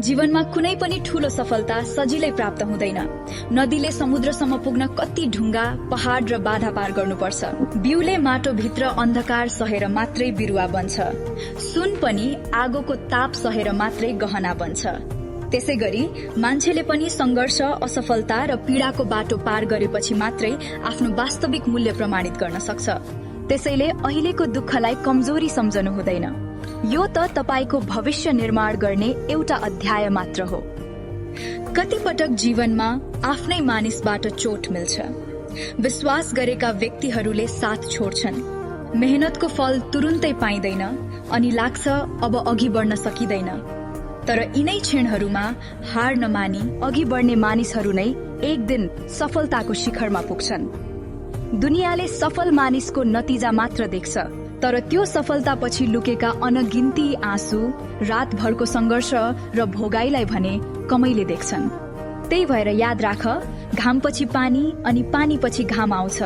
जीवनमा कुनै पनि ठूलो सफलता सजिलै प्राप्त हुँदैन। नदीले समुद्रसम्म पुग्न कति ढुङ्गा, पहाड़ र बाधा पार गर्नुपर्छ। बिउले माटोभित्र अन्धकार सहेर मात्रै बिरुवा बन्छ। सुन पनि आगोको ताप सहेर मात्रै गहना बन्छ। त्यसै गरी मान्छेले पनि संघर्ष, असफलता र पीड़ाको बाटो पार गरेपछि मात्रै आफ्नो वास्तविक मूल्य प्रमाणित गर्न सक्छ। त्यसैले अहिलेको दुःखलाई कमजोरी सम्झनु हुँदैन। यो त तपाईको भविष्य निर्माण गर्ने एउटा अध्याय मात्र हो। कति पटक जीवनमा आफ्नै मानिसबाट चोट मिल्छ। विश्वास गरेका व्यक्तिहरूले साथ छोड्छन्। मेहनतको फल तुरुन्तै पाइँदैन अनि लाग्छ अब अघि बढ्न सकिँदैन। तर यिनै क्षणहरूमा हार नमानी अघि बढ्ने मानिसहरू नै एक दिन सफलताको शिखरमा पुग्छन्। दुनियाँले सफल मानिसको नतिजा मात्र देख्छ, तर त्यो सफलतापछि लुकेका अनगिन्ती आँसु, रातभरको संघर्ष र भोगाईलाई भने कमैले देख्छन्। त्यही भएर याद राख, घामपछि पानी अनि पानीपछि घाम आउँछ,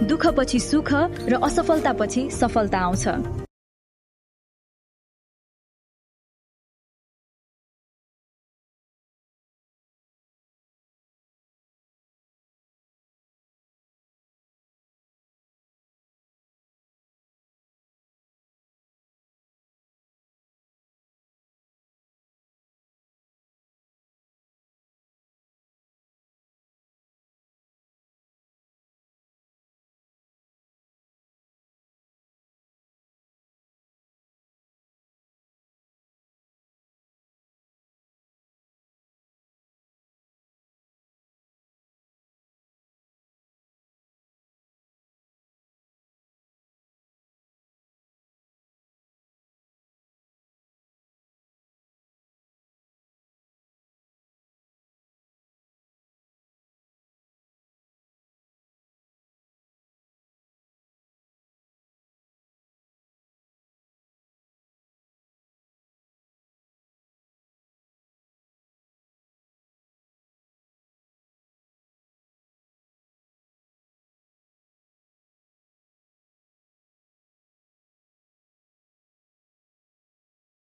दुःखपछि सुख र असफलतापछि सफलता आउँछ।